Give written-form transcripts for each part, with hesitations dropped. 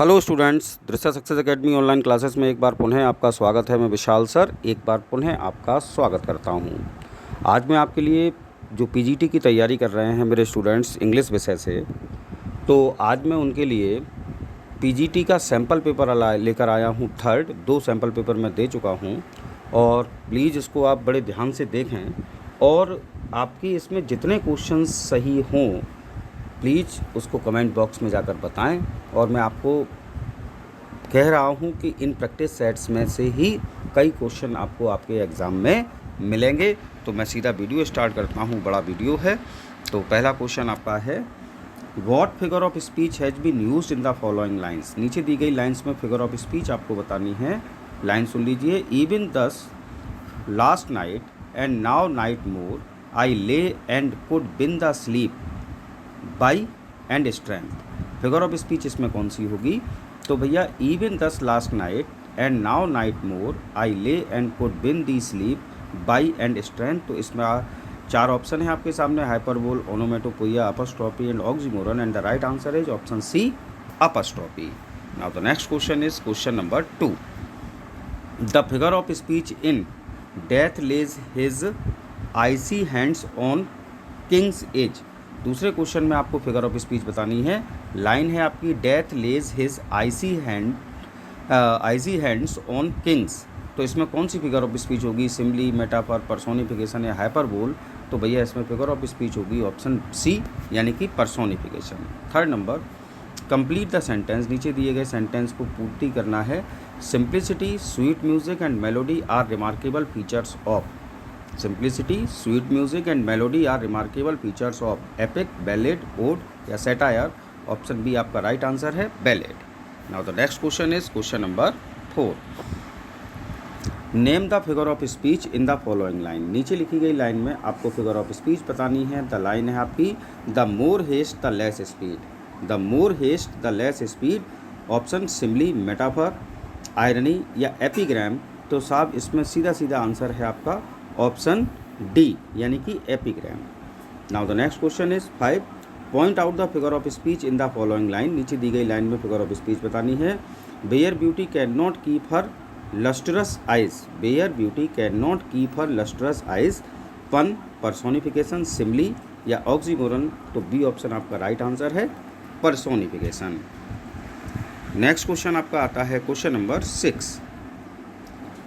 Hello students, दृश्य success academy online classes में एक बार पुनः आपका स्वागत है। मैं विशाल सर एक बार पुनः आपका स्वागत करता हूं। आज मैं आपके लिए जो पीजीटी की तैयारी कर रहे हैं मेरे स्टूडेंट्स इंग्लिश विषय से, तो आज मैं उनके लिए पीजीटी का सैम्पल पेपर लेकर आया हूं। थर्ड 2 सैम्पल पेपर मैं दे चुका हूं और प्लीज़ इसको आप बड़े ध्यान से देखें और आपके इसमें जितने क्वेश्चन सही हों प्लीज़ उसको कमेंट बॉक्स में जाकर बताएं। और मैं आपको कह रहा हूं कि इन प्रैक्टिस सेट्स में से ही कई क्वेश्चन आपको आपके एग्ज़ाम में मिलेंगे। तो मैं सीधा वीडियो स्टार्ट करता हूं, बड़ा वीडियो है। तो पहला क्वेश्चन आपका है, what figure of speech has been used in the following lines. नीचे दी गई लाइन्स में फिगर ऑफ स्पीच आपको बतानी है। लाइन सुन लीजिए, even thus last night and now night more I lay and could been the sleep by and strength. Figure of speech इसमें कौन सी होगी? तो भैया even thus last night and now night more I lay and could been the sleep by and strength. तो इसमें 4 option है आपके सामने, hyperbole, onomatopoeia, apostrophe and oxymoron, and the right answer is option C, apostrophe. Now the next question is question number 2। The figure of speech in death lays his icy hands on kings age. दूसरे question में आपको figure of speech बतानी है। Line है आपकी, death lays his icy hands on kings. तो इसमें कौन सी फिगर ऑफ स्पीच होगी? सिम्बली, मेटाफर, पर्सोनिफिकेशन या हाइपरबोल। तो भैया इसमें फिगर ऑफ स्पीच होगी ऑप्शन सी, यानी कि personification. Third number, complete the sentence. नीचे दिए गए सेंटेंस को पूर्ति करना है। Simplicity, sweet music and melody are remarkable features of. Simplicity, sweet music and melody are remarkable features of epic, ballad, ode या satire। ऑप्शन बी आपका right answer है, ballad। Now the next question is question number 4। Name the figure of speech in the following line. नीचे लिखी गई line में आपको figure of speech बतानी है। द लाइन है आपकी, the more haste the less speed. The more haste the less speed. Option simile, metaphor, irony या एपिग्राम। तो साहब इसमें सीधा सीधा आंसर है आपका ऑप्शन डी, यानी कि epigram. Now the next question is 5। Point out the figure of speech in the following line. नीचे दी गई लाइन में फिगर ऑफ स्पीच बतानी है। Bare beauty cannot keep her lustrous eyes. Bare beauty cannot keep her lustrous eyes. Pun, personification, simile या oxymoron. तो B option आपका right answer है, पर्सोनिफिकेशन। नेक्स्ट क्वेश्चन आपका आता है question number 6।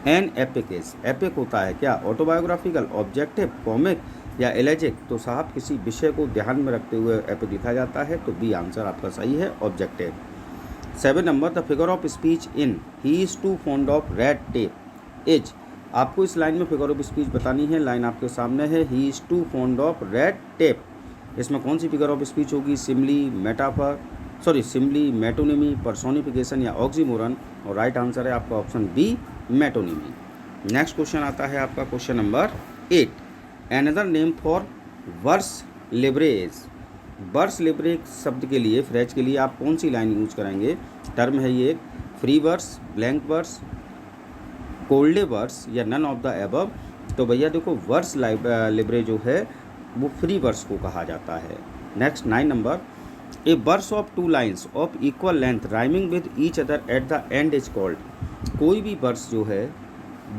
An epic is. Epic होता है क्या? ऑटोबायोग्राफिकल, ऑब्जेक्टिव, कॉमिक या एलेजिक। तो साहब किसी विषय को ध्यान में रखते हुए एपिक लिखा जाता है। तो बी आंसर आपका सही है, objective. 7 number, the figure of speech in he is too fond of red tape is. आपको इस लाइन में फिगर ऑफ स्पीच बतानी है। लाइन आपके सामने है, he is too fond of red tape. इसमें कौन सी फिगर ऑफ स्पीच होगी? सिम्बली, मेटोनिमी, पर्सोनिफिकेशन या ऑक्सीमोरन। और राइट आंसर है आपका option B, metonymy. Next question आता है आपका question number 8। Another name for verse libre is. Verse libre शब्द के लिए, फ्रेज के लिए आप कौन सी लाइन यूज करेंगे? टर्म है ये, free verse, blank verse, cold verse या नन ऑफ द एबव। तो भैया देखो, वर्स लिब्रे जो है वो फ्री वर्स को कहा जाता है। Next 9 number, a verse of 2 lines of equal length rhyming with each other at the end is called. कोई भी वर्स जो है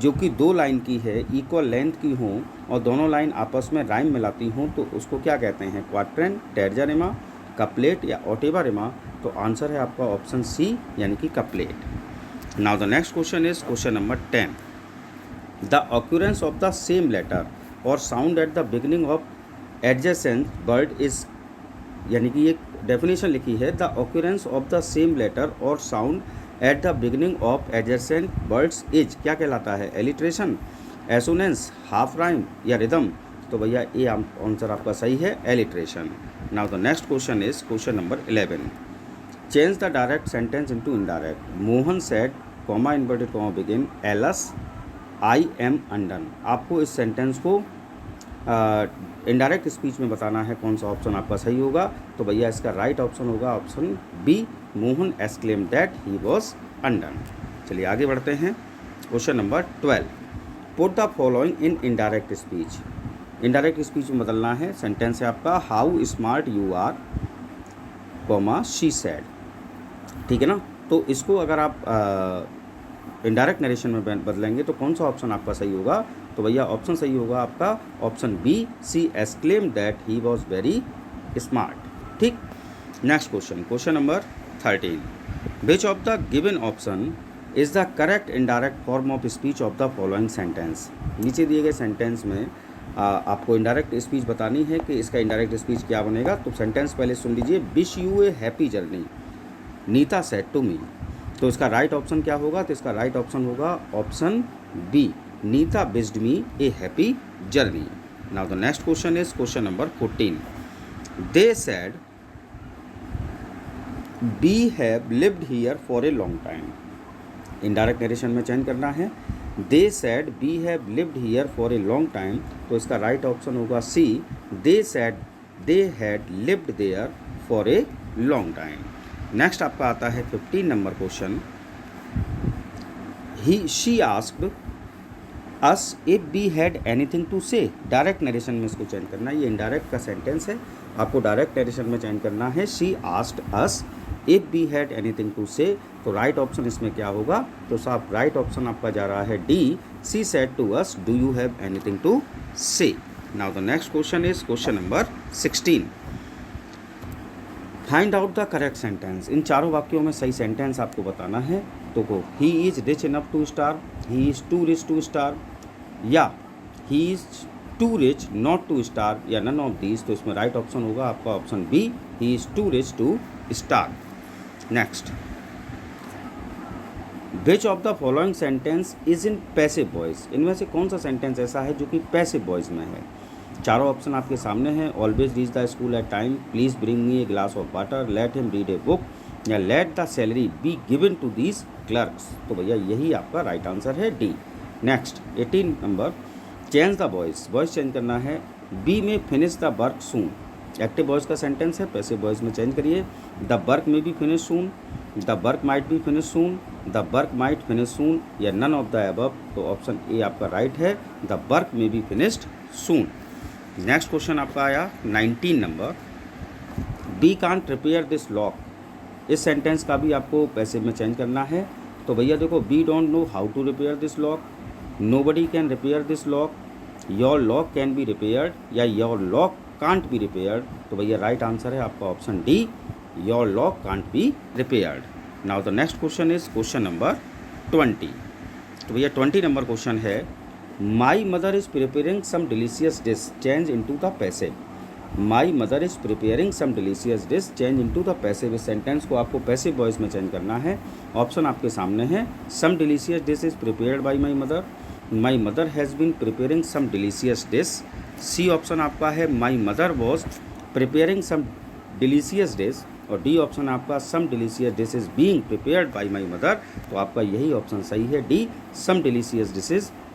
जो कि 2 लाइन की है, इक्वल लेंथ की हों और दोनों लाइन आपस में राइम मिलाती हों, तो उसको क्या कहते हैं? क्वाट्रेन, टर्जा रिमा, कपलेट या ओटेवा रिमा। तो आंसर है आपका ऑप्शन सी, यानी कि couplet. Now the next question is question number 10। The occurrence of the same letter और sound at the beginning of adjacent word is, यानी कि एक डेफिनेशन लिखी है, the occurrence of the same letter और sound at the beginning of adjacent words is क्या कहलाता है? एलिट्रेशन, एसोनेंस, हाफ राइम या रिदम। तो भैया ये आंसर आपका सही है, alliteration. Now the next question is question number 11। Change the direct sentence into indirect. Mohan said, comma inverted comma begin, alas I am undone. आपको इस सेंटेंस को इनडायरेक्ट स्पीच में बताना है कौन सा ऑप्शन आपका सही होगा। तो भैया इसका राइट ऑप्शन होगा option B, Mohan exclaimed that he was undone. चलिए आगे बढ़ते हैं। Question number 12। Put the following in indirect speech. Indirect speech में बदलना है। सेंटेंस है आपका, how smart you are, comma she said. ठीक है ना। तो इसको अगर आप इनडायरेक्ट नरेशन में बदलेंगे तो कौन सा ऑप्शन आपका सही होगा? तो भैया ऑप्शन सही होगा आपका option B, she exclaimed that he was very smart. ठीक, next question, question number 13, which of the given option is the correct indirect form of speech of the following sentence. नीचे दिए गए सेंटेंस में आपको indirect speech बतानी है कि इसका इनडायरेक्ट स्पीच क्या बनेगा। तो सेंटेंस पहले सुन लीजिए, wish you a happy journey Neeta said to me. तो इसका राइट ऑप्शन क्या होगा? तो इसका राइट ऑप्शन होगा option B, Neeta wished me a happy journey. Now the next question is question number 14, they said we have lived here for a long time. Indirect narration में change करना है, they said we have lived here for a long time. तो इसका right option होगा C, they said they had lived there for a long time. Next आपका आता है 15 number question, she asked us if we had anything to say. Direct narration में इसको change करना है, ये इनडायरेक्ट का सेंटेंस है, आपको डायरेक्ट नरेशन में चेंज करना है। She asked us if we had anything to say. तो राइट ऑप्शन इसमें क्या होगा? तो साहब राइट ऑप्शन आपका जा रहा है D, she said to us do you have anything to say. Now the next question is question number 16, find out the correct sentence. इन चारों वाक्यों में सही सेंटेंस आपको बताना है। तो को he is rich enough to starve, he is too rich to starve, या he is too rich not to starve, या नन ऑफ दीज। तो इसमें राइट ऑप्शन होगा आपका option B, he is too rich to starve. Next, which of the following sentence is in passive voice. इनमें से कौन सा सेंटेंस ऐसा है जो कि पैसिव वॉइस में है? चारों ऑप्शन आपके सामने हैं, always reach the school at time, please bring me a glass of water, let him read a book, या let the salary be given to these clerks. तो भैया यही आपका राइट आंसर है D. Next 18 number, change the voice. Voice change करना है, B may finish the work soon. Active voice का sentence है, पैसिव वॉइस में चेंज करिए, the work may be finish soon, the work might be finish soon, the work might finish soon, या none of the above. तो option A आपका right है, the work may be finished soon. Next question आपका आया 19 number, we can't repair this lock. इस sentence का भी आपको पैसिव में चेंज करना है। तो भैया देखो, we don't know how to repair this lock, nobody can repair this lock, your lock can be repaired, या your lock can't be repaired. तो भैया राइट आंसर है आपका option D, your lock can't be repaired. Now the next question is question number 20। तो भैया 20 number question है, my mother is preparing some delicious dish, change into the passive. My mother is preparing some delicious dish, change into the passive. इस sentence को आपको passive voice में change करना है। Option आपके सामने है, some delicious dish is prepared by my mother, my mother has been preparing some delicious dish. C option आपका है, my mother was preparing some delicious dish, और डी ऑप्शन आपका, some delicious dish is being prepared by my mother. तो आपका यही option सही है, D, some delicious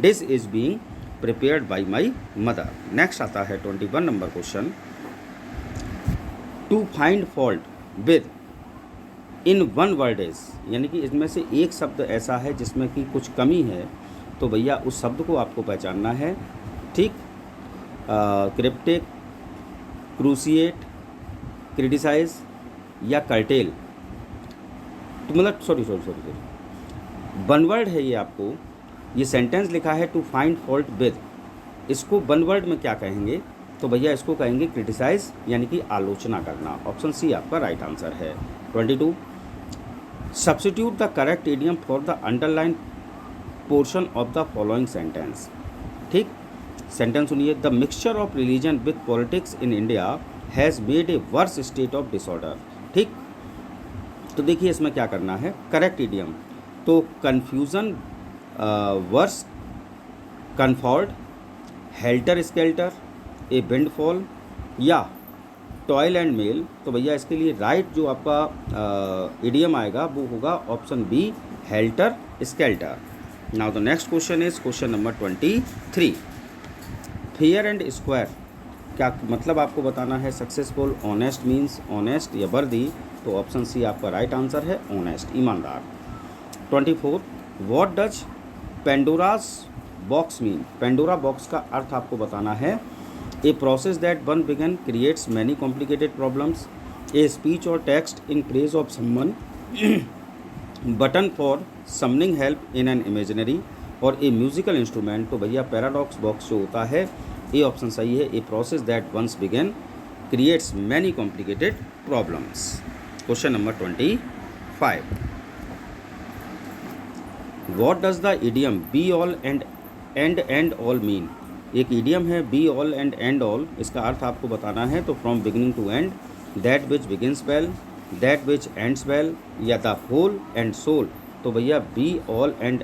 dish is being prepared by my mother. Next आता है 21 number question, to find fault with in one word is, यानी कि इसमें से एक शब्द ऐसा है जिसमें कि कुछ कमी है। तो भैया उस शब्द को आपको पहचानना है। ठीक, क्रिप्टिक, क्रूशिएट, क्रिटिसाइज, या कर्टेल। तो मतलब सॉरी वन वर्ड है ये। आपको ये सेंटेंस लिखा है टू फाइंड फॉल्ट विद, इसको वन वर्ड में क्या कहेंगे? तो भैया इसको कहेंगे क्रिटिसाइज, यानी कि आलोचना करना। ऑप्शन सी आपका राइट आंसर है। 22, substitute the correct idiom for the underline portion of the following sentence. ठीक, सेंटेंस सुनिए, the mixture of religion with politics in India has made a worse state of disorder. ठीक, तो देखिए इसमें क्या करना है, करेक्ट इडियम। तो confusion, worse, confounded, helter skelter, a windfall, या टॉयल एंड मेल। तो भैया इसके लिए राइट जो आपका इडियम आएगा वो होगा option B, helter skelter. Now the next question is question number 23, fair and square क्या मतलब आपको बताना है। सक्सेसफुल, ऑनेस्ट मीन्स ऑनेस्ट या वर्दी। तो ऑप्शन सी आपका राइट आंसर है, ऑनेस्ट, ईमानदार। 24, what does Pandora's box mean. Pandora box का अर्थ आपको बताना है, a process that one began creates many complicated problems, a speech और text in praise of someone, button for summoning help in an imaginary और a musical instrument, तो भैया paradox box जो होता है, ए ऑप्शन सही है। A process that once begun creates many complicated problems. Question number 25, what does the idiom be all and all mean? एक idiom है बी ऑल एंड ऑल, इसका अर्थ आपको बताना है। तो from beginning to end, that which begins well, that which ends well, या the whole and soul. तो भैया बी ऑल एंड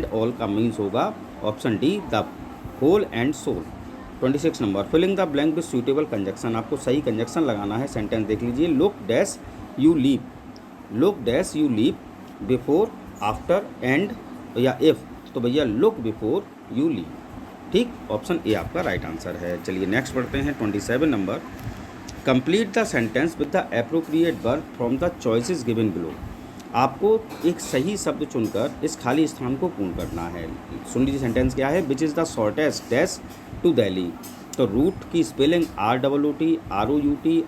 ऑल का मीन्स होगा option D, the whole and soul. 26 number, filling the blank with suitable conjunction. आपको सही conjunction लगाना है। Sentence देख लीजिए, look dash you leap, look dash you leap before, after, and या if. तो भैया लुक बिफोर यू लीप, ठीक, ऑप्शन ए आपका राइट आंसर है। चलिए नेक्स्ट पढ़ते हैं। 27 number, complete the sentence with the appropriate verb from the choices given below. आपको एक सही शब्द चुनकर इस खाली स्थान को पूर्ण करना है। सुन लीजिए सेंटेंस क्या है, which is the shortest dash to Delhi. तो रूट की स्पेलिंग ROOT, ROUTE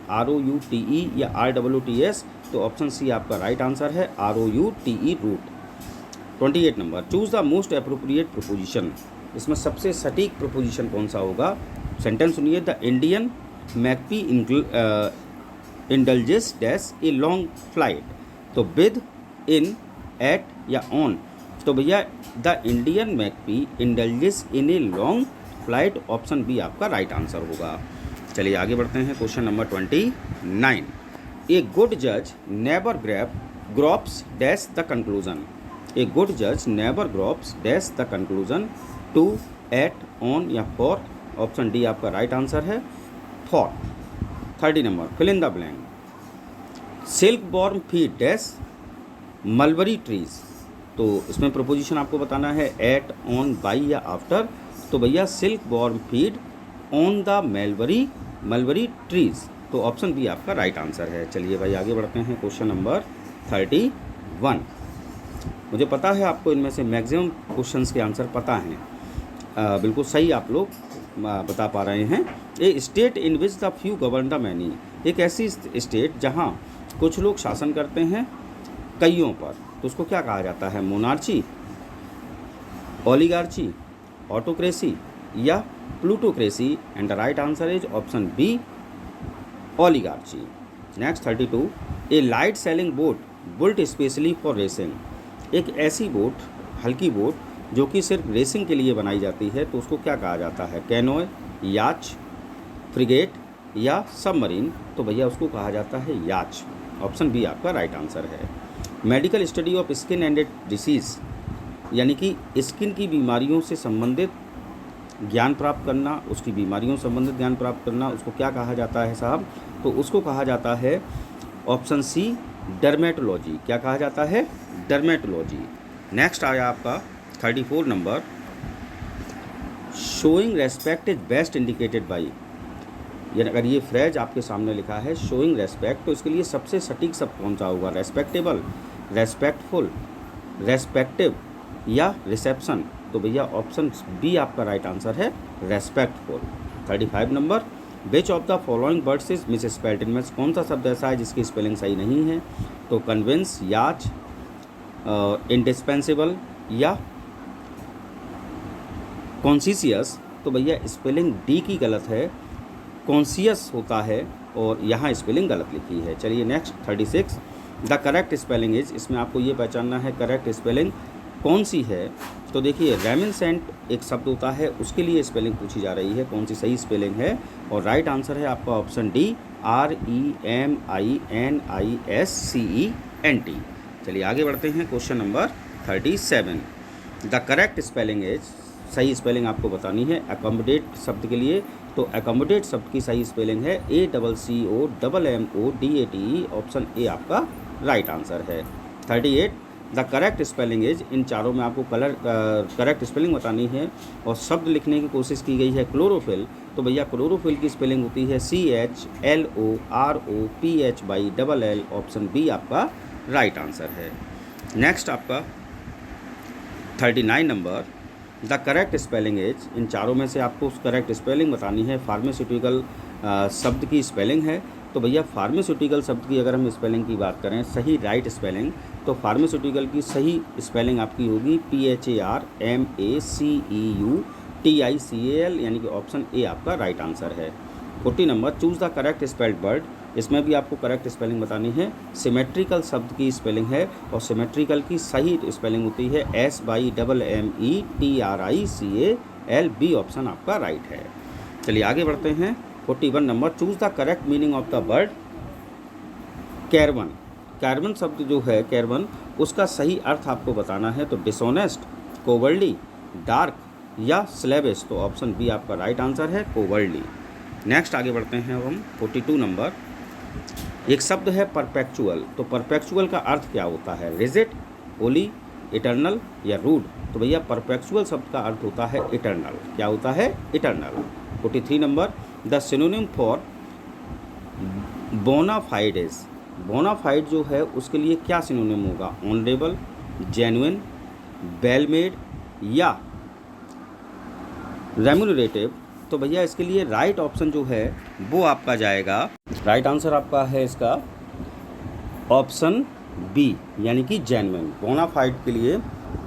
या ROOTS। तो ऑप्शन सी आपका राइट आंसर है, ROUTE, route. 28 number, choose the most appropriate proposition. इसमें सबसे सटीक प्रोपोजिशन कौन सा होगा? सेंटेंस सुनिए, the Indian magpie indulges dash a long flight. तो विद, इन, एट या ऑन। तो भैया the Indian magpie indulges in a long flight, option B आपका राइट आंसर होगा। चलिए आगे बढ़ते हैं। क्वेश्चन नंबर 29, ए गुड जज never gropes dash the conclusion. A good जज never gropes dash the conclusion, to, at, on या for. Option D आपका राइट आंसर है, for. 30 number, fill in the blank, silkworm feed dash mulberry trees. तो इसमें proposition आपको बताना है, at, on, by या आफ्टर। तो भैया silkworm feed on the mulberry trees. तो ऑप्शन बी आपका राइट आंसर है। चलिए भाई आगे बढ़ते हैं। क्वेश्चन नंबर 31, मुझे पता है आपको इनमें से मैक्सिमम क्वेश्चंस के आंसर पता हैं, बिल्कुल सही आप लोग बता पा रहे हैं। A state in which the few govern the many. एक ऐसी स्टेट जहाँ कुछ लोग शासन करते हैं कईयों पर, तो उसको क्या कहा जाता है? मोनार्ची, ओलिगार्ची, ऑटोक्रेसी या plutocracy. And the right answer is option B, oligarchy. Next 32, a light sailing boat built specially for racing. एक ऐसी बोट, हल्की बोट जो कि सिर्फ रेसिंग के लिए बनाई जाती है, तो उसको क्या कहा जाता है? कैनोए, याच, फ्रिगेट या सबमरीन। तो भैया उसको कहा जाता है याच, ऑप्शन बी आपका राइट आंसर है। Medical study of skin and it disease, यानी कि स्किन की बीमारियों से संबंधित ज्ञान प्राप्त करना, उसकी बीमारियों से संबंधित ज्ञान प्राप्त करना, उसको क्या कहा जाता है साहब? तो उसको कहा जाता है ऑप्शन सी, डर्मेटोलॉजी। क्या कहा जाता है? डर्मेटोलॉजी। नेक्स्ट आया आपका 34 number, showing respect is best indicated by. यानी अगर ये फ्रेज आपके सामने लिखा है शोइंग रेस्पेक्ट, तो इसके लिए सबसे सटीक शब्द कौन सा होगा? रेस्पेक्टेबल, रेस्पेक्टफुल, रेस्पेक्टिव या रिसेप्शन। तो भैया ऑप्शन बी आपका राइट आंसर है, respectful. 35 number, which of the following words is miss spelled. इनमें कौन सा शब्द ऐसा है जिसकी स्पेलिंग सही नहीं है? तो कन्विंस, याच, इंडिस्पेंसिबल या कॉन्शियस। तो भैया स्पेलिंग डी की गलत है, कॉन्शियस होता है और यहाँ स्पेलिंग गलत लिखी है। चलिए next 36, the correct spelling is. इसमें आपको ये पहचानना है करेक्ट स्पेलिंग कौन सी है। तो देखिए रेमिनेसेंट एक शब्द होता है, उसके लिए स्पेलिंग पूछी जा रही है, कौन सी सही स्पेलिंग है? और राइट आंसर है आपका ऑप्शन डी, REMINISCENT। चलिए आगे बढ़ते हैं। Question number 37, the correct spelling is. सही स्पेलिंग आपको बतानी है अकोमोडेट शब्द के लिए। तो अकोमोडेट शब्द की सही स्पेलिंग है ACCOMMODATE, ऑप्शन ए आपका राइट आंसर है। 38, द करेक्ट स्पेलिंग इज। इन चारों में आपको करेक्ट स्पेलिंग बतानी है और शब्द लिखने की कोशिश की गई है क्लोरोफिल। तो भैया क्लोरोफिल की स्पेलिंग होती है CHLOROPHYLL, ऑप्शन बी आपका राइट आंसर है। नेक्स्ट आपका 39 number, the correct spelling is. इन चारों में से आपको करेक्ट स्पेलिंग बतानी है। फार्मास्यूटिकल शब्द की स्पेलिंग है, तो भैया फार्मास्यूटिकल शब्द की अगर हम स्पेलिंग की बात करें, सही राइट स्पेलिंग, तो फार्मास्यूटिकल की सही स्पेलिंग आपकी होगी PHARMACEUTICAL, यानी कि ऑप्शन ए आपका राइट आंसर है। 40 number, choose the correct spelled word. इसमें भी आपको करेक्ट स्पेलिंग बतानी है। सिमेट्रिकल शब्द की स्पेलिंग है और सिमेट्रिकल की सही स्पेलिंग होती है SYMMETRICAL, बी ऑप्शन आपका राइट है। चलिए आगे बढ़ते हैं। 41 number, choose the correct meaning of the word caravan. Caravan शब्द जो है, कैरवन, उसका सही अर्थ आपको बताना है। तो डिसऑनेस्ट, कोवर्डली, डार्क या स्लेविश, तो ऑप्शन बी आपका राइट आंसर है, कोवर्डली। नेक्स्ट आगे बढ़ते हैं हम। 42 नंबर, एक शब्द है परपेचुअल। तो परपेचुअल का अर्थ क्या होता है? रिजिड, होली, इटर्नल या रूड। तो भैया परपेचुअल शब्द का अर्थ होता है इटर्नल। क्या होता है? Eternal. 43 number, the synonym for bona fides. Bona fide जो है उसके लिए क्या सिनोनिम होगा? ऑनरेबल, जेन्युइन, वेल मेड या रेम्यूनरेटिव। तो भैया इसके लिए राइट ऑप्शन जो है वो आपका जाएगा, राइट आंसर आपका है इसका ऑप्शन बी, यानी कि जेन्युइन। बोनाफाइड के लिए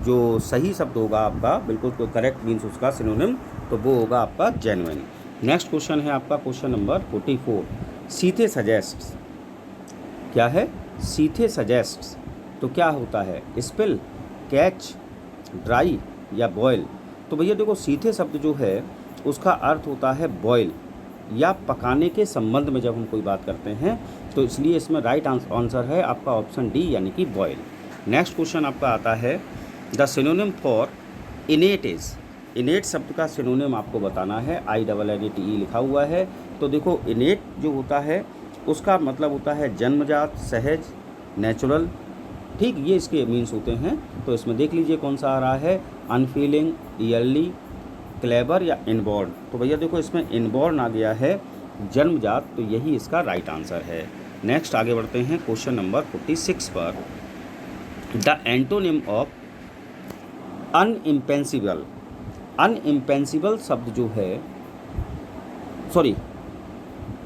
जो सही शब्द होगा आपका, बिल्कुल तो करेक्ट मीन्स उसका सिनोनिम, तो वो होगा आपका जेन्युइन। नेक्स्ट क्वेश्चन है आपका क्वेश्चन नंबर 44, सीथे सजेस्ट्स। क्या है? सीथे सजेस्ट्स। तो क्या होता है? स्पिल, कैच, ड्राई या बॉयल। तो भैया देखो, सीथे शब्द जो है उसका अर्थ होता है बॉयल या पकाने के संबंध में जब हम कोई बात करते हैं, तो इसलिए इसमें राइट आंसर है आपका ऑप्शन डी, यानी कि बॉयल। नेक्स्ट क्वेश्चन आपका आता है, द सिनोनिम फॉर इनेट इज। इनेट शब्द का सिनोनिम आपको बताना है। INNATE लिखा हुआ है। तो देखो, इनेट जो होता है उसका मतलब होता है जन्मजात, सहज, नेचुरल। ठीक, ये इसके मीन्स होते हैं। तो इसमें देख लीजिए कौन सा आ रहा है, अनफीलिंग, ईयरली, क्लेवर या इनबॉर्न। तो भैया देखो, इसमें इनबॉर्न आ गया है, जन्मजात, तो यही इसका राइट आंसर है। नेक्स्ट आगे बढ़ते हैं क्वेश्चन नंबर 46 पर, द एंटोनिम ऑफ अनइम्पेंसिबल। अनइम्पेंसिबल शब्द जो है, सॉरी,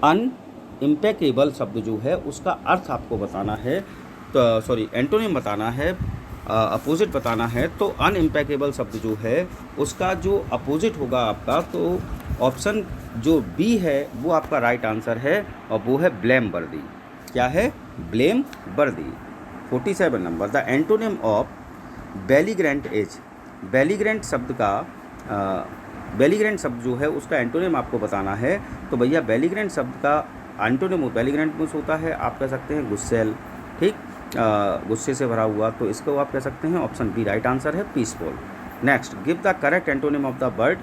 अनइम्पेकेबल शब्द जो है उसका अर्थ आपको बताना है। तो सॉरी, एंटोनिम बताना है, अपोजिट बताना है। तो अनइम्पेकेबल शब्द जो है उसका जो अपोजिट होगा आपका, तो ऑप्शन जो बी है वो आपका राइट आंसर है, और वो है ब्लेम वर्दी। क्या है? Blameworthy. 47 number, the antonym of belligerent is. Belligerent शब्द का बेलीग्रेंट शब्द जो है उसका एंटोनिम आपको बताना है। तो भैया बेलीग्रेंट शब्द का एंटोनिम, बेलीग्रेंट मीन्स होता है, आप कह सकते हैं गुस्सेल, ठीक, गुस्से से भरा हुआ, तो इसको आप कह सकते हैं ऑप्शन बी राइट आंसर है, peaceful. Next, give the correct antonym of the word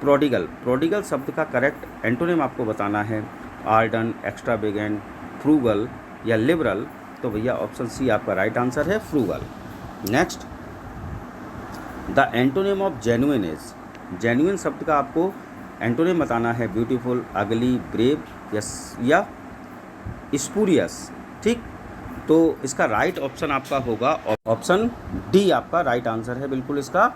prodigal. Prodigal शब्द का करेक्ट एंटोनिम आपको बताना है, आर्डन, एक्स्ट्रावेगेंट, फ्रूगल या लिबरल। तो भैया ऑप्शन सी आपका राइट आंसर है, frugal. Next, the antonym of genuine is. Genuine शब्द का आपको एंटोनिम बताना है, ब्यूटीफुल, अगली, ब्रेव या स्पूरियस। ठीक, तो इसका राइट ऑप्शन आपका होगा ऑप्शन डी, आपका राइट आंसर है बिल्कुल इसका,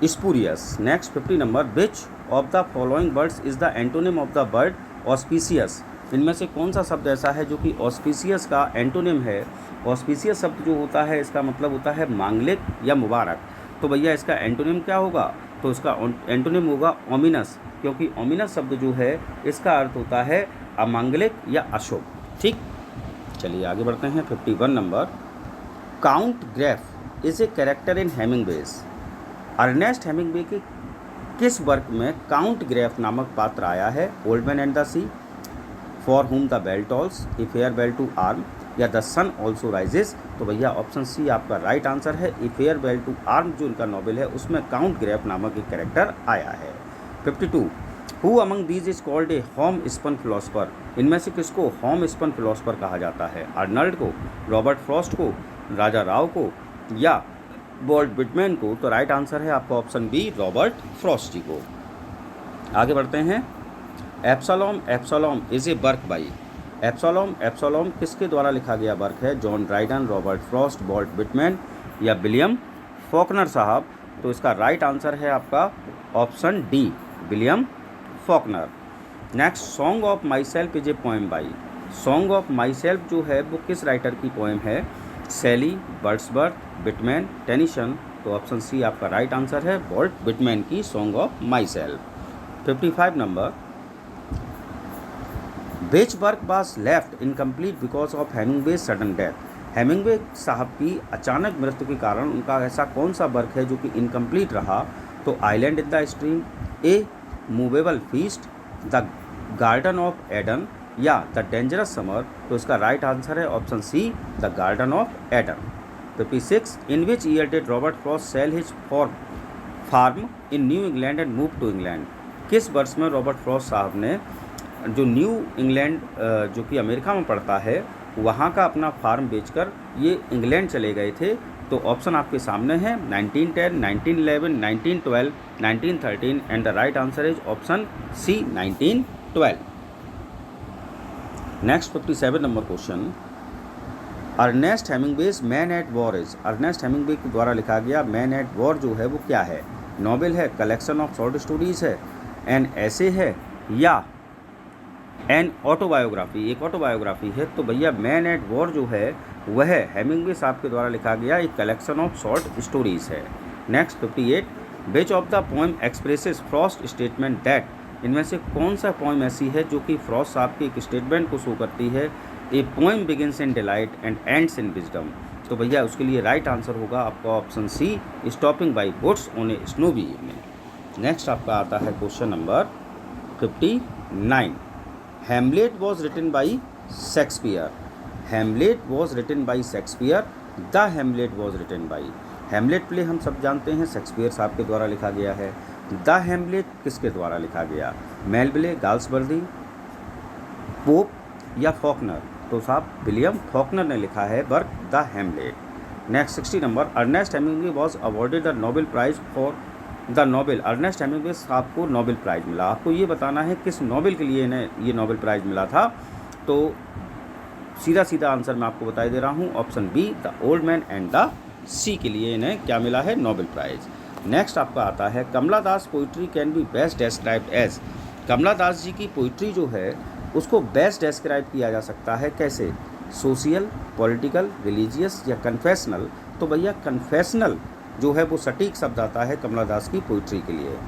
spurious. Next 50 number, which of the following words is the antonym of the word auspicious. इनमें से कौन सा शब्द ऐसा है जो कि ऑस्पिशियस का एंटोनिम है? ऑस्पिशियस शब्द जो होता है इसका मतलब होता है मांगलिक या मुबारक। तो भैया इसका एंटोनिम क्या होगा? तो इसका एंटोनिम होगा ओमिनस, क्योंकि ओमिनस शब्द जो है इसका अर्थ होता है अमांगलिक या अशुभ। ठीक, चलिए आगे बढ़ते हैं। 51 number, count Greffi is a character in Hemingway's. Ernest Hemingway के किस वर्क में काउंट ग्रेफ नामक पात्र आया है? Old man and the sea, for whom the bell tolls, a farewell to arm या द सन ऑल्सो राइजेस। तो भैया ऑप्शन सी आपका राइट आंसर है, ए फेयरवेल टू आर्म जो इनका नॉवेल है उसमें काउंट ग्रेफ नामक एक कैरेक्टर आया है। 52, who among these is called a home spun philosopher. इनमें से किसको होम स्पन फिलोसफर कहा जाता है? अर्नल्ड को, रॉबर्ट फ्रॉस्ट को, राजा राव को या वॉल्ट विटमैन को। तो राइट आंसर है आपका ऑप्शन बी, रॉबर्ट फ्रॉस्ट जी को। आगे बढ़ते हैं। एब्सलॉम एब्सलॉम इज ए वर्क बाई। एब्सलॉम एब्सलॉम किसके द्वारा लिखा गया वर्क है? John Dryden, Robert Frost, Walt Whitman या विलियम फॉकनर साहब। तो इसका राइट आंसर है आपका option D, William Faulkner. Next, song of my self is a poem by, song of my self जो है वो किस राइटर की पोएम है? शैली, वर्ड्सवर्थ, विटमैन, टेनिसन। तो ऑप्शन सी आपका राइट आंसर है, वॉल्ट विटमैन की song of my self. 55 number, which work was left incomplete because of Hemingway sudden death, Hemingway साहब की अचानक मृत्यु के कारण उनका ऐसा कौन सा वर्क है जो कि इनकम्प्लीट रहा? तो island in the stream, a movable feast, the garden of Eden या द डेंजरस समर। तो इसका राइट आंसर है option C, the garden of Eden. 56, in which year did Robert Frost sell his farm in New England and move to England, किस वर्ष में Robert Frost साहब ने जो न्यू इंग्लैंड जो कि अमेरिका में पड़ता है वहाँ का अपना फार्म बेचकर ये इंग्लैंड चले गए थे? तो ऑप्शन आपके सामने है 1910, 1911, 1912, 1913 and the right answer is option C 1912। Next 57 number question, Ernest Hemingway's man at war is, Ernest Hemingway के द्वारा लिखा गया मैन एट वॉर जो है वो क्या है? नॉवेल है, कलेक्शन ऑफ शॉर्ट स्टोरीज है, एन ऐसे है या एन ऑटोबायोग्राफी, एक ऑटोबायोग्राफी है? तो भैया मैन एट वॉर जो है वह हेमिंगवे साहब के द्वारा लिखा गया एक कलेक्शन ऑफ शॉर्ट स्टोरीज है। Next 58, which of the poem expresses Frost statement that, इनमें से कौन सा पोएम ऐसी है जो कि फ्रॉस्ट साहब की एक स्टेटमेंट को शो करती है? A poem begins in delight and ends in wisdom. तो भैया उसके लिए राइट आंसर होगा आपका option C, stopping by woods on a snowy evening. Next आपका आता है question number 59, Hamlet was written by Shakespeare, Hamlet was written by Shakespeare, the Hamlet was written by, Hamlet play हम सब जानते हैं Shakespeare साहब के द्वारा लिखा गया है, द हैमलेट किसके द्वारा लिखा गया? मेलविले, गाल्सवर्दी, पोप या फॉकनर? तो साहब विलियम फॉकनर ने लिखा है work the Hamlet. Next 60 number, Ernest Hemingway was awarded the Nobel prize for the Nobel, Ernest Hemingway साहब को नोबेल प्राइज़ मिला, आपको ये बताना है किस नोबेल के लिए इन्हें ये नोबेल प्राइज़ मिला था? तो सीधा आंसर मैं आपको बता दे रहा हूँ, option B, the old man and the sea के लिए इन्हें क्या मिला है? Nobel prize. नेक्स्ट आपका आता है, Kamala Das poetry can be best described as, Kamala Das ji की पोइट्री जो है उसको बेस्ट डिस्क्राइब किया जा सकता है कैसे? सोशल, पॉलिटिकल, रिलीजियस या कन्फेशनल? तो भैया कन्फेशनल जो है वो सटीक शब्द आता है कमला दास की पोइट्री के लिए।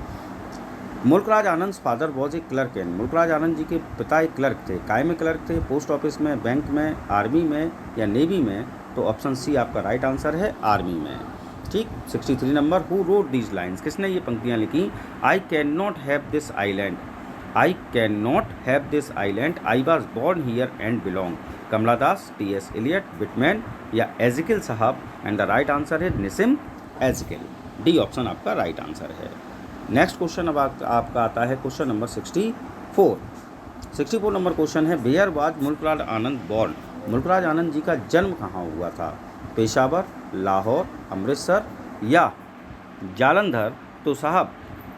मुल्कराज आनंद फादर वॉज ए क्लर्क इन, मुल्कराज आनंद जी के पिता एक क्लर्क थे, काय में क्लर्क थे? पोस्ट ऑफिस में, बैंक में, आर्मी में या नेवी में? तो ऑप्शन सी आपका राइट आंसर है, आर्मी में। ठीक। 63 number, who wrote these lines, किसने ये पंक्तियाँ लिखी? I cannot have this island, I cannot have this island, I was born here and belong, Kamala Das, T S. Eliot, Whitman या एजिकिल साहब? एंड द राइट आंसर है Nissim Ezekiel, D option आपका right answer है। Next question अब आपका आता है question number 64। 64 number question है, where was Mulk Raj Anand born, Mulk Raj Anand ji का जन्म कहाँ हुआ था? पेशावर, लाहौर, अमृतसर या जालंधर? तो साहब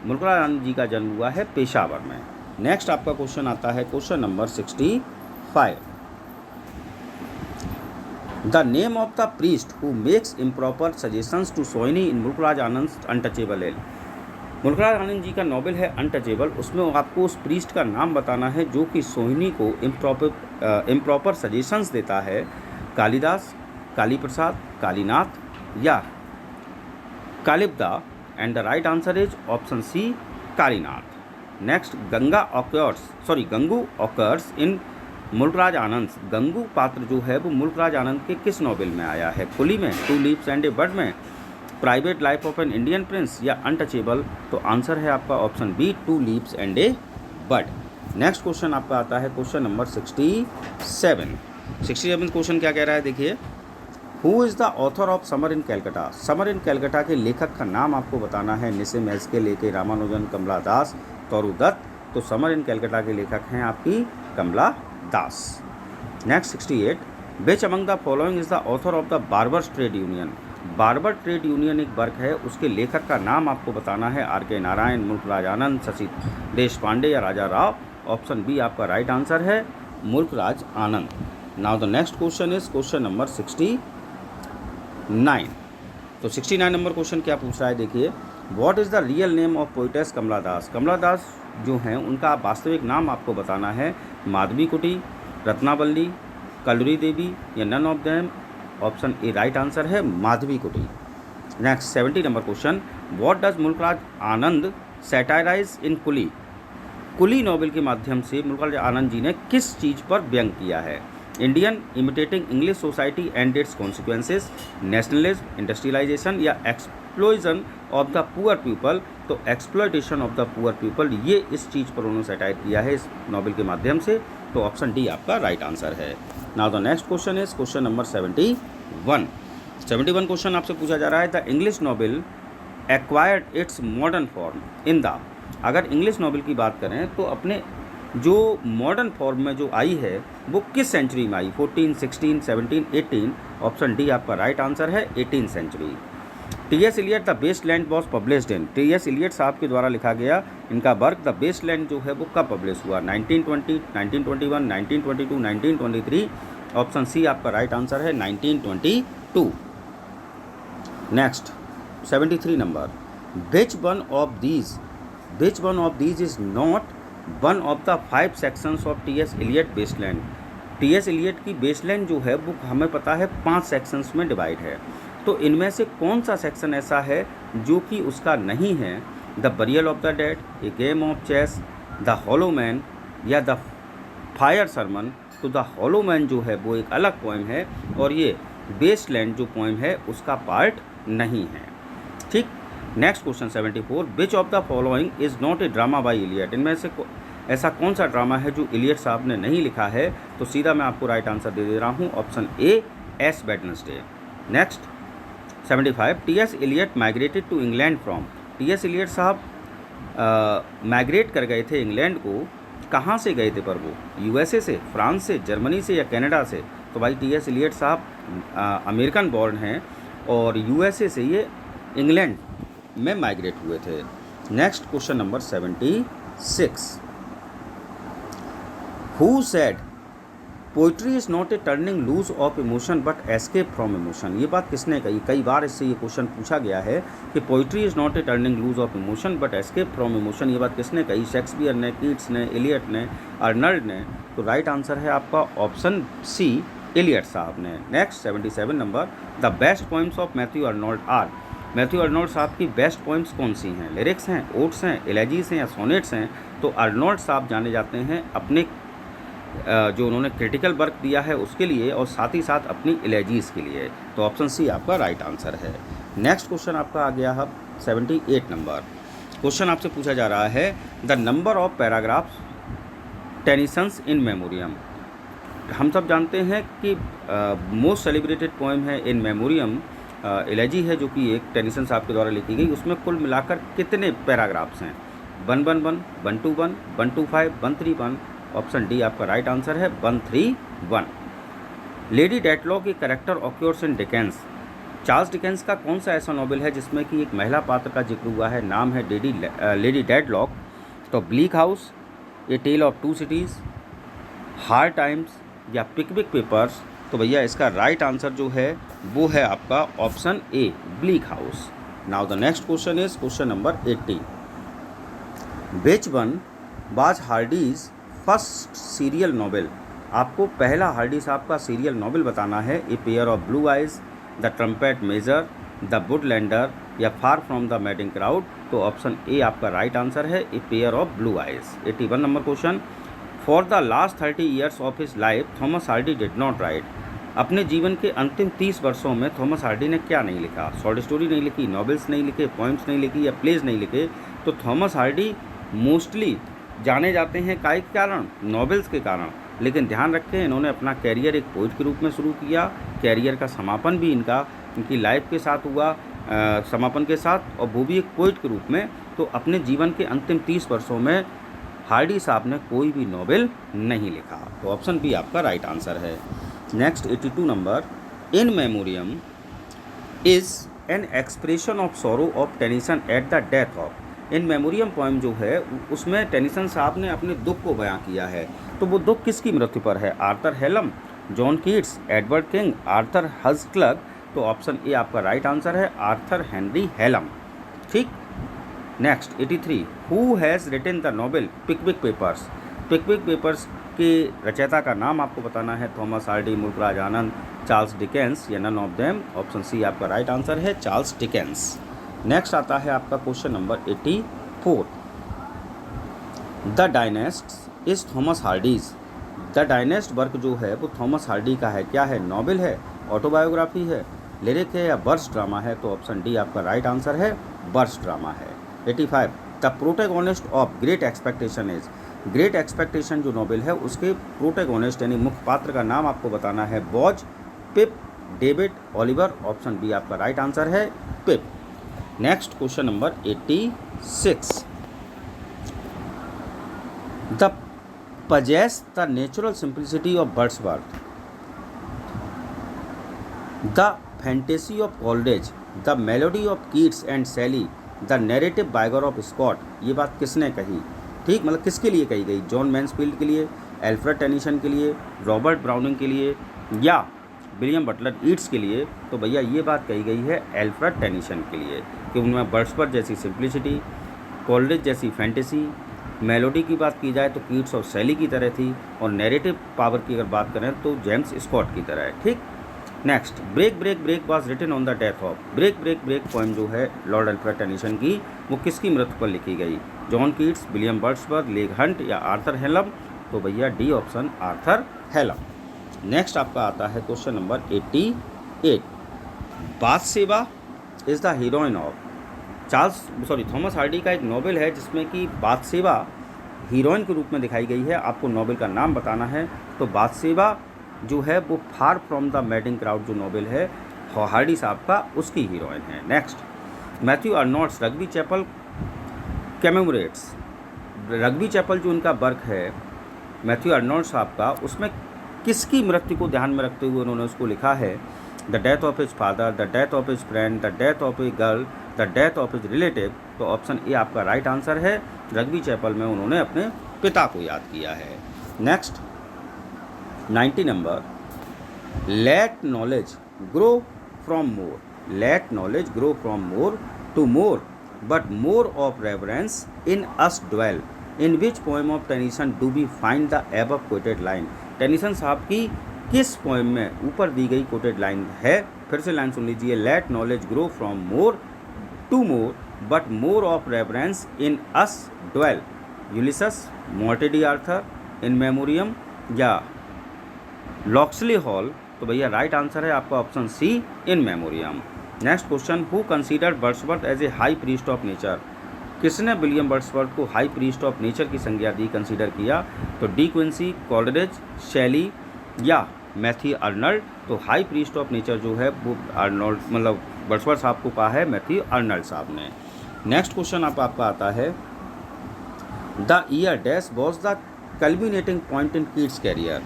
मुल्कराज आनंद जी का जन्म हुआ है पेशावर में। नेक्स्ट आपका क्वेश्चन आता है question number 65, the name of the priest who makes improper suggestions to Sohini in Mulk Raj Anand untouchable, Mulk Raj Anand ji का नॉवेल है अनटचेबल, उसमें आपको उस प्रीस्ट का नाम बताना है जो कि सोहिनी को इम्प्रॉपर सजेशंस देता है। कालिदास, काली प्रसाद, कालीनाथ या Kalibada? And the right answer is option C, Kalinath. Next, Gangu occurs in Mulk Raj Anand, Gangu पात्र जो है वो मुल्कराज आनंद के किस नॉवेल में आया है? कुली में, two leaves and a bird में, private life of an Indian prince या अनटचेबल? तो आंसर है आपका option B, two leaves and a bird. Next question आपका आता है क्वेश्चन नंबर 67। 67 क्वेश्चन क्या कह रहा है देखिए, who is the author of summer in Calcutta, summer in Calcutta के लेखक का नाम आपको बताना है। निसिम एजिकिल, ए.के. रामानुजन, कमला दास, तोरू दत्त? तो समर इन कैलकाटा के लेखक हैं आपकी Kamala Das. Next 68, which among the following is the author of the barber's trade union, barber trade union एक वर्क है, उसके लेखक का नाम आपको बताना है। आर.के. नारायण, मुल्कराज आनंद, शशि देशपांडे या राजा राव? ऑप्शन बी आपका राइट आंसर है, Mulkraj Anand. Now the next question is question number 69। तो 69 नंबर क्वेश्चन क्या पूछ रहा है देखिए, what is the real name of poetess Kamala Das, Kamala Das जो हैं उनका वास्तविक नाम आपको बताना है। माधवीकुटी, रत्नावल्ली, कलरी देवी या none of them. Option A right answer है Madhavikutty. Next 70 number question, what does Mulkraj Anand satirize in Coolie. Coolie novel के माध्यम से मुल्कराज आनंद जी ने किस चीज़ पर व्यंग किया है? Indian imitating English society and its consequences, nationalism, industrialization या explosion of the poor people. तो exploitation of the poor people, ये इस चीज़ पर उन्होंने सैटायर किया है इस नॉवेल के माध्यम से। तो ऑप्शन डी आपका राइट आंसर है। Now the next question is question number 71। 71 question आपसे पूछा जा रहा है, the English novel acquired it's modern form in the. अगर इंग्लिश नॉवेल की बात करें तो अपने जो मॉडर्न फॉर्म में जो आई है वो किस सेंचुरी में आई? 14, 16, 17, 18। ऑप्शन डी आपका राइट आंसर है 18 century. T S. Eliot the waste land was published in. T S. Eliot साहब के द्वारा लिखा गया इनका वर्क द बेस्ट लैंड जो है वो कब पब्लिश हुआ? 1920, 1921, 1922, 1923। ऑप्शन सी आपका राइट आंसर है 1922। Next 73 number, which one of these is not one of the 5 sections of T S. Eliot wasteland. T S. Eliot की बेस्टलैंड जो है वो हमें पता है 5 सेक्शंस में डिवाइड है। तो इनमें से कौन सा सेक्शन ऐसा है जो कि उसका नहीं है? The burial of the dead, a game of chess, the hollow man या द फायर सरमन। तो द हॉलो मैन जो है वो एक अलग पोएम है और ये बेस्टलैंड जो पोएम है उसका पार्ट नहीं है। ठीक। Next question 74, which of the following is not a drama by Eliot. इनमें से ऐसा कौन सा ड्रामा है जो इलियट साहब ने नहीं लिखा है? तो सीधा मैं आपको राइट आंसर दे रहा हूँ, option A Ash Wednesday. Next 75, T S. Eliot migrated to England from. T S. Eliot साहब माइग्रेट कर गए थे इंग्लैंड को, कहाँ से गए थे पर वो? यूएसए से, फ्रांस से, जर्मनी से या कनाडा से? तो भाई टी.एस. इलियट साहब अमेरिकन बॉर्न हैं और यूएसए से ये इंग्लैंड में माइग्रेट हुए थे। Next question number 76, who said poetry is not a turning loose of emotion but escape from emotion. ये बात किसने कही? कई बार इससे ये क्वेश्चन पूछा गया है कि poetry is not a turning loose of emotion but escape from emotion. ये बात किसने कही? शेक्सपियर ने, कीट्स ने, इलियट ने, अर्नल्ड ने। तो राइट आंसर है आपका ऑप्शन सी इलियट साहब ने। Next 77 number, the best poems of Matthew Arnold are. Matthew Arnold साहब की बेस्ट पोइम्स कौन सी हैं? लिरिक्स हैं, ओट्स हैं, एलेजीज हैं या सोनेट्स हैं? तो अर्नोल्ड साहब जाने जाते हैं अपने जो उन्होंने क्रिटिकल वर्क दिया है उसके लिए और साथ ही साथ अपनी एलेजीज़ के लिए। तो ऑप्शन सी आपका राइट आंसर है। नेक्स्ट क्वेश्चन आपका आ गया है 78 नंबर। क्वेश्चन आपसे पूछा जा रहा है, the number of paragraphs Tennyson's in memoriam. हम सब जानते हैं कि मोस्ट सेलिब्रेटेड पोएम है इन मेमोरियम, एलेजी है जो कि एक टेनिसन साहब के द्वारा लिखी गई। उसमें कुल मिलाकर कितने पैराग्राफ्स हैं? 111, 121, 125, 131। ऑप्शन डी आपका राइट आंसर है 131। लेडी डेडलॉक की कैरेक्टर ऑक्योर्स इन डिकेंस। चार्ल्स डिकेंस का कौन सा ऐसा नॉवेल है जिसमें कि एक महिला पात्र का जिक्र हुआ है? नाम है लेडी डेडलॉक। तो Bleak House, a Tale of Two Cities, Hard Times या पिकविक पेपर्स? तो भैया इसका राइट आंसर जो है वो है आपका option A Bleak House. Now the next question is question number 80, which one was Hardy's first serial novel. आपको पहला हार्डी साहब का सीरियल नॉवेल बताना है। A pair of blue eyes, the trumpet major, the woodlander या far from the madding crowd? तो option A आपका right answer है a pair of blue eyes. 81 number question, for the last 30 years of his life Thomas Hardy did not right. अपने जीवन के अंतिम 30 वर्षों में थॉमस हार्डी ने क्या नहीं लिखा? शॉर्ट स्टोरी नहीं लिखी, नॉवेल्स नहीं लिखे, पोइम्स नहीं लिखी या प्लेज नहीं लिखे? तो थॉमस हार्डी मोस्टली जाने जाते हैं काय के कारण? नॉवेल्स के कारण। लेकिन ध्यान रखें इन्होंने अपना कैरियर एक पोइट के रूप में शुरू किया। कैरियर का समापन भी इनकी लाइफ के साथ हुआ, समापन के साथ, और वो भी एक पोइट के रूप में। तो अपने जीवन के अंतिम 30 वर्षों में हार्डी साहब ने कोई भी नॉवेल नहीं लिखा। तो ऑप्शन बी आपका राइट आंसर है। Next 82 number, in memoriam is an expression of सोरो of Tennyson at the death of. In memoriam poem जो है उसमें टेनिसन साहब ने अपने दुख को बयां किया है। तो वो दुख किसकी मृत्यु पर है? Arthur Hallam, John Keats, Edward King, Arthur hugh clough? तो ऑप्शन ए आपका राइट आंसर है आर्थर हेनरी हेलम। ठीक। Next 83, who has written the novel Pickwick Papers. Pickwick Papers के रचयिता का नाम आपको बताना है। Thomas Hardy, Mulkraj Anand, Charles Dickens या none of them. Option C आपका राइट आंसर है, चार्ल्स डिकेंस। नेक्स्ट आता है आपका question number 84, the dynasts is Thomas Hardy's. The डायनेस्ट work जो है वो थॉमस हार्डी का है। क्या है? नॉवेल है, ऑटोबायोग्राफी है, लिरिक है या वर्स ड्रामा है? तो ऑप्शन डी आपका राइट आंसर है, वर्स ड्रामा है। 85, the protagonist of great expectation is. Great expectation जो नॉवेल है उसके प्रोटैगोनिस्ट यानी मुख्य पात्र का नाम आपको बताना है। Boz, Pip, David, Oliver. Option B आपका राइट आंसर है, Pip. Next question number 86, the possess the natural simplicity of Wordsworth, the fantasy of Coleridge, the melody of Keats and Shelley, the narrative vigor of Scott। ये बात किसने कही? ठीक, मतलब किसके लिए कही गई? जॉन मैन्सफील्ड के लिए, एल्फ्रेड टेनिसन के लिए, रॉबर्ट ब्राउनिंग के लिए या विलियम बटलर ईट्स के लिए? तो भैया ये बात कही गई है एल्फ्रेड टेनिसन के लिए कि उनमें वर्ड्सवर्थ जैसी सिंप्लिसिटी, कोलरिज जैसी फैंटेसी, मेलोडी की बात की जाए तो कीट्स और शैली की तरह थी, और नैरेटिव पावर की अगर बात करें तो जेम्स स्कॉट की तरह है। ठीक। Next, break break break was written on the death of. Break break break poem जो है लॉर्ड एल्फ्रेड टेनिसन की, वो किसकी मृत्यु पर लिखी गई? John Keats, William Wordsworth, Leigh Hunt या आर्थर हेलम? तो भैया D option, Arthur Hallam. Next आपका आता है question number 88, Bathsheba is the heroine of. Thomas Hardy का एक नॉवेल है जिसमें कि बाथशेबा हीरोइन के रूप में दिखाई गई है। आपको नॉवेल का नाम बताना है। तो बाथशेबा जो है वो far from the madding crowd जो नॉवेल है हार्डी साहब का, उसकी हीरोइन है। Next, Matthew Arnold's Rugby Chapel commemorates. Rugby Chapel जो उनका वर्क है मैथ्यू अर्नोल्ड साहब का, उसमें किसकी मृत्यु को ध्यान में रखते हुए उन्होंने उसको लिखा है? The death of his father, the death of his friend, the death of a girl, the death of his relative. तो ऑप्शन ए आपका राइट आंसर है। रग्बी चैपल में उन्होंने अपने पिता को याद किया है। Next 90 number, let knowledge grow from more. Let knowledge grow from more to more but more of reverence in us dwell. In which poem of Tennyson do we find the above coated line. Tennyson साहब की किस poem में ऊपर दी गई coated line है? फिर से line सुन लीजिए, let knowledge grow from more to more but more of reverence in us dwell. Ulysses, Morte d Arthur, in Memoriam या लॉक्सली हॉल? तो भैया राइट आंसर है आपका option C, in Memoriam. Next question, who considered Wordsworth as a high priest of nature. किसने William Wordsworth को high priest of nature की संज्ञा दी, consider किया? तो डी क्विंसी, कोलरिज, शैली या मैथ्यू अर्नल्ड? तो हाई प्रीस्ट ऑफ नेचर जो है वो अर्नल्ड मतलब वर्ड्सवर्थ साहब को कहा है मैथ्यू अर्नल्ड साहब ने। नेक्स्ट क्वेश्चन आपका आता है, the year dash was the culminating point in Keats career.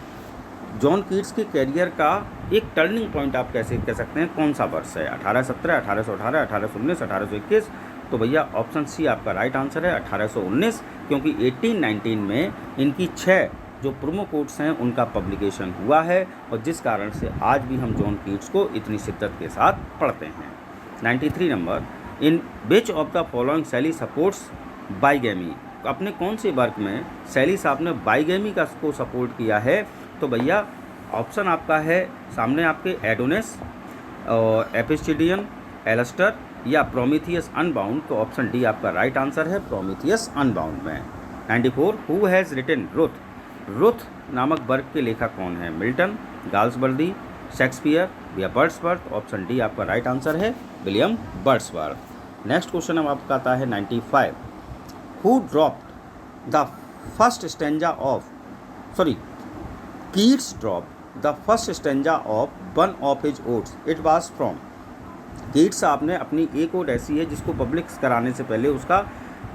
John Keats के कैरियर का एक टर्निंग पॉइंट आप कैसे कह सकते हैं? कौन सा वर्ष है? 1817, 1818, 1819, 1821? तो भैया ऑप्शन सी आपका राइट आंसर है, 1819, क्योंकि 1819 में इनकी 6 जो प्रोमो कोट्स हैं उनका पब्लिकेशन हुआ है, और जिस कारण से आज भी हम जॉन कीट्स को इतनी शिद्दत के साथ पढ़ते हैं। 93 number, in which of the following शैली सपोर्ट्स बाइगेमी। अपने कौन से वर्क में शैली साहब ने बाइगेमी का को सपोर्ट किया है? तो भैया ऑप्शन आपका है सामने आपके, एडोनिस, एपिस्टिडियन, एलस्टर या प्रोमीथियस अनबाउंड? तो ऑप्शन डी आपका राइट आंसर है, प्रोमीथियस अनबाउंड में। 94, who has written Ruth. Ruth नामक वर्क के लेखक कौन है? मिल्टन, गाल्सवर्दी, शेक्सपियर या वर्ड्सवर्थ? ऑप्शन डी आपका राइट आंसर है, विलियम वर्ड्सवर्थ। नेक्स्ट क्वेश्चन अब आपका आता है 95, who dropped the first stanza of Keats dropped the first stanza of one of his odes, it was from. Keats साहब ने अपनी एक ओड ऐसी है जिसको पब्लिक कराने से पहले उसका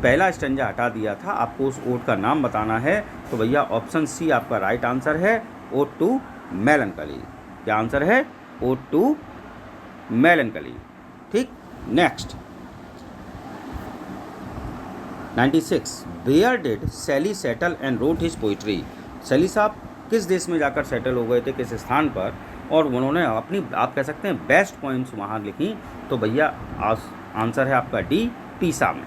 पहला स्टेंजा हटा दिया था। आपको उस ओड का नाम बताना है। तो भैया ऑप्शन सी आपका राइट आंसर है, ओड टू मेलनकली। क्या आंसर है? Ode to Melancholy. ठीक। Next 96, where did Shelley settle and wrote his poetry. Shelley साहब किस देश में जाकर सेटल हो गए थे, किस स्थान पर, और उन्होंने अपनी आप कह सकते हैं बेस्ट पोइम्स वहाँ लिखी? तो भैया आंसर है आपका डी, पीसा में।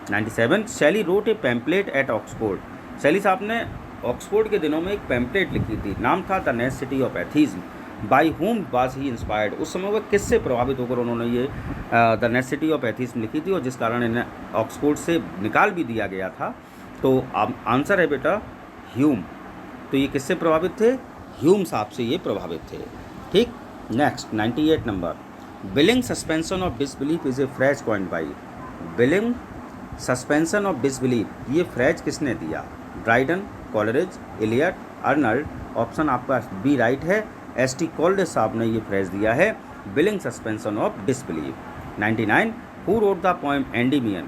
97 शैली wrote a pamphlet at Oxford. शैली साहब ने ऑक्सफोर्ड के दिनों में एक पैम्पलेट लिखी थी, नाम था the necessity of atheism. By home was he inspired, उस समय वह किससे प्रभावित होकर उन्होंने ये द नेसेसिटी ऑफ एथीज्म लिखी थी और जिस कारण इन्हें ऑक्सफोर्ड से निकाल भी दिया गया था। तो आंसर है बेटा ह्यूम। तो ये किससे प्रभावित थे? ह्यूम साहब से ये प्रभावित थे। ठीक, next 98 number, willing suspension of disbelief is a phrase coined by. Willing suspension of disbelief, ये फ्रेज किसने दिया? Dryden, Coleridge, Eliot, Arnold. Option आपका बी राइट है, एस.टी. कॉलरिज साहब ने ये फ्रेज दिया है, willing suspension of disbelief. 99 who wrote the poem Endymion.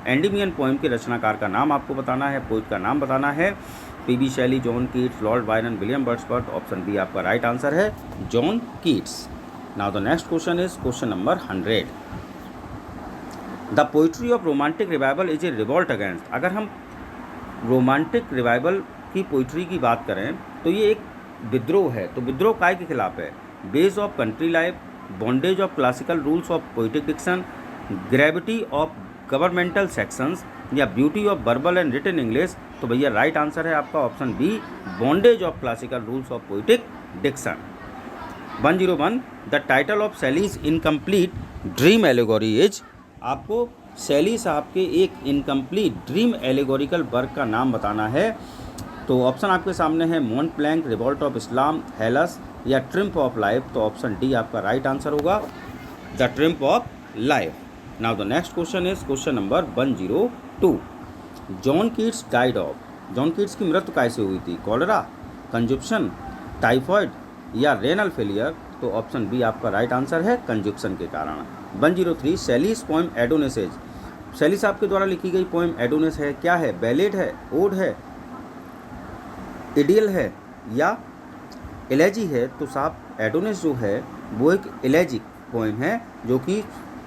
Endymion poem के रचनाकार का नाम आपको बताना है, पोइट का नाम बताना है। P B. Shelley, John Keats, Lord Byron, William Wordsworth. Option B आपका राइट आंसर है, John Keats. Now the next question is question number 100। The poetry of romantic revival is a revolt against. अगर हम romantic revival की poetry की बात करें तो ये एक विद्रोह है। तो विद्रोह काय के खिलाफ है? Base of country life, bondage of classical rules of poetic diction, gravity of governmental sections या beauty of verbal and written English. तो भैया राइट आंसर है आपका option B, bondage of classical rules of poetic diction. 101 the title of Shelley's incomplete dream allegory is. आपको Shelley साहब के एक incomplete dream allegorical work का नाम बताना है। तो ऑप्शन आपके सामने है, मॉन्ट ब्लैंक, रिवॉल्ट ऑफ इस्लाम, हेलस या ट्रिम्फ ऑफ लाइफ। तो ऑप्शन डी आपका राइट आंसर होगा, the triumph of life. Now the next question is question number 102। John Keats died of. John Keats की मृत्यु कैसे हुई थी? कॉलरा, कंजप्शन, टाइफॉइड या रेनल फेलियर। तो ऑप्शन बी आपका राइट आंसर है, कंजप्शन के कारण। 103 शैलीज पोएम एडोनिसेज। शैली साहब के द्वारा लिखी गई पोएम एडोनिस है, क्या है? बैलेड है, ओड है, इडियल है या एलेजी है? तो साहब एडोनिस जो है वो एक एलेजिक पोएम है जो कि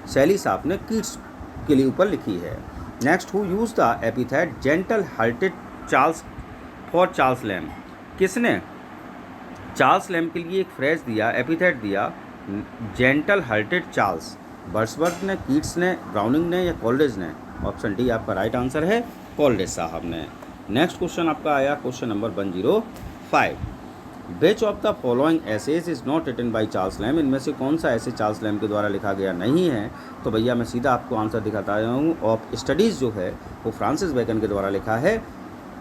शैली साहब ने कीट्स के लिए ऊपर लिखी है। Next, who use the epithet gentle hearted Charles for Charles Lamb. किसने चार्ल्स लैम्ब के लिए एक फ्रेज दिया, एपिथेट दिया, जेंटल हार्टेड चार्ल्स? वर्ड्सवर्थ ने, कीट्स ने, ब्राउनिंग ने या कॉलरिज ने? ऑप्शन डी आपका राइट आंसर है, कॉलरिज साहब ने। नेक्स्ट क्वेश्चन आपका आया question number 105। Which of the following essays is not written by Charles Lamb. इनमें से कौन सा ऐसे चार्ल्स लैम्ब के द्वारा लिखा गया नहीं है? तो भैया मैं सीधा आपको आंसर दिखाता हूँ, ऑफ स्टडीज़ जो है वो फ्रांसिस बेकन के द्वारा लिखा है,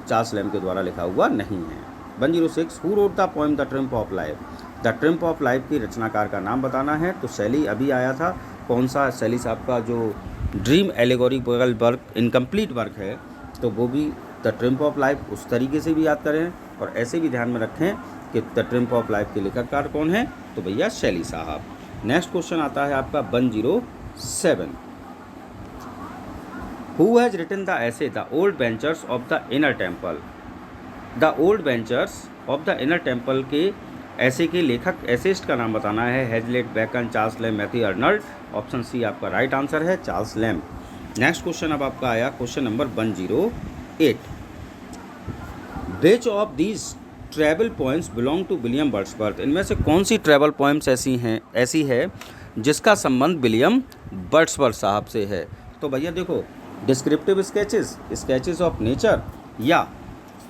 चार्ल्स लैम्ब के द्वारा लिखा हुआ नहीं है। 106 who wrote the poem the triumph of life. The triumph of life की रचनाकार का नाम बताना है। तो शैली अभी आया था, कौन सा शैली साहब का जो dream allegorical work incomplete work है तो वो भी द ट्रिम्फ ऑफ लाइफ उस तरीके से भी याद करें और ऐसे भी ध्यान में रखें कि द ट्रिम्फ ऑफ लाइफ के लेखककार कौन है? तो भैया शैली साहब। नेक्स्ट क्वेश्चन आता है आपका 107। Who has written the essay the old benchers of the inner temple. The old benchers of the inner temple के ऐसे के लेखक, एसेस्ट का नाम बताना है। Hazlitt, Bacon, Charles Lamb, Matthew Arnold. Option C आपका राइट आंसर है, Charles Lamb. Next question अब आपका आया question number 108। Which of these travel poems belong to William Wordsworth. इनमें से कौन सी ट्रैवल पोएम्स ऐसी है जिसका संबंध विलियम वर्ड्सवर्थ साहब से है? तो भैया देखो, descriptive sketches, sketches of nature या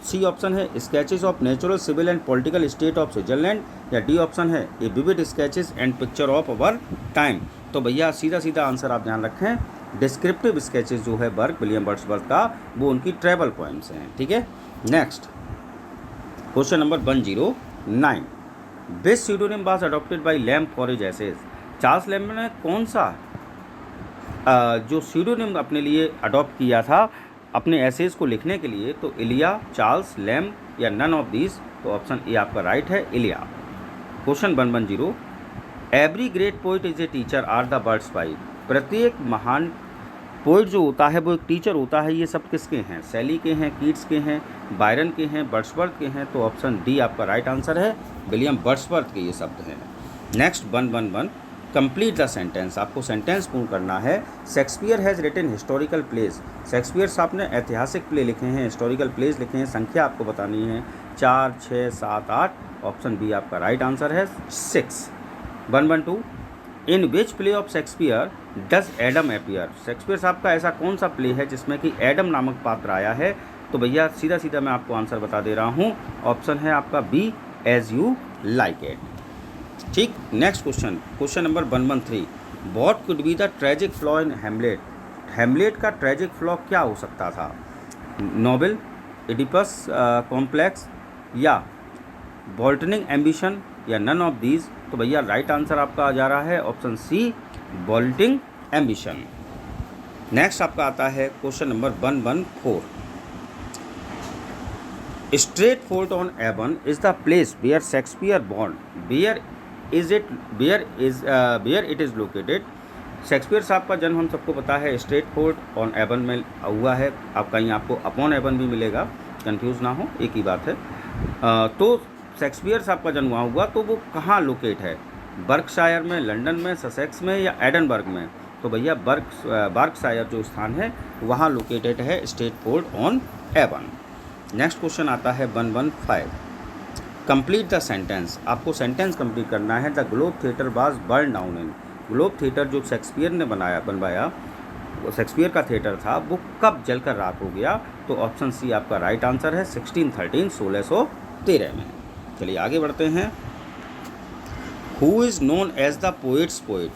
सी ऑप्शन है sketches of natural, civil and political state of Switzerland या डी ऑप्शन है a vivid sketches and picture of our time. तो भैया सीधा सीधा आंसर आप ध्यान रखें, डिस्क्रिप्टिव स्केचेस जो है वर्क विलियम वर्ड्सवर्थ का वो उनकी ट्रैवल पोएम्स हैं। ठीक है, next question number 109। Which pseudonym was adopted by Lamb for his essays. Charles Lamb ने कौन सा जो स्यूडोनिम अपने लिए अडॉप्ट किया था अपने एसेज को लिखने के लिए? तो इलिया, चार्ल्स लैम्ब या नन ऑफ दीज। तो ऑप्शन ए आपका राइट है, Elia. Question 110। Every great poet is a teacher or the words by. प्रत्येक महान पोइट जो होता है वो एक टीचर होता है। ये सब किसके हैं? शैली के हैं, कीट्स के हैं, बायरन के हैं, वर्ड्सवर्थ के हैं। तो ऑप्शन डी आपका राइट आंसर है, विलियम वर्ड्सवर्थ के ये शब्द हैं। नेक्स्ट 111। Complete the sentence. आपको सेंटेंस पूर्ण करना है। Shakespeare has written historical plays. Shakespeare साहब ने ऐतिहासिक प्ले लिखे हैं, हिस्टोरिकल प्लेस लिखे हैं। संख्या आपको बतानी है 4, 6, 7, 8। ऑप्शन बी आपका राइट आंसर है 6। 112। In which play of Shakespeare does Adam appear? Shakespeare साहब का ऐसा कौन सा प्ले है जिसमें कि एडम नामक पात्र आया है? तो भैया सीधा सीधा मैं आपको आंसर बता दे रहा हूँ, ऑप्शन है आपका B, as you like it. ठीक, next question, question number 113, what could be the tragic flaw in Hamlet? Hamlet का ट्रेजिक फ्लॉ क्या हो सकता था? नोबेल, एडिपस कॉम्प्लेक्स, या वॉल्टनिंग एम्बिशन, या नन ऑफ दीज? तो भैया राइट आंसर आपका आ जा रहा है option C, vaulting ambition. Next आपका आता है question number 114, Stratford on Avon is the place where Shakespeare born, where it is located? Shakespeare साहब का जन्म हम सबको पता है स्ट्रेटफोर्ड ऑन एवन में हुआ है। आप कहीं आपको अपॉन एवन भी मिलेगा, कंफ्यूज ना हो, एक ही बात है। तो शेक्सपियर साहब का जन्म वहाँ हुआ, तो वो कहाँ लोकेट है? बर्कशायर में, लंदन में, ससेक्स में, या एडनबर्ग में? तो भैया बर्कशायर जो स्थान है वहाँ लोकेटेड है Stratford on Avon. Next question आता है 115, कंप्लीट द सेंटेंस। आपको सेंटेंस कंप्लीट करना है। The Globe theatre was burn down in, Globe theatre जो शेक्सपियर ने बनवाया शेक्सपियर का थिएटर था, वो कब जलकर राख हो गया? तो ऑप्शन सी आपका राइट आंसर है 1613, 1613 में। चलिए आगे बढ़ते हैं। Who is known as the poet's poet?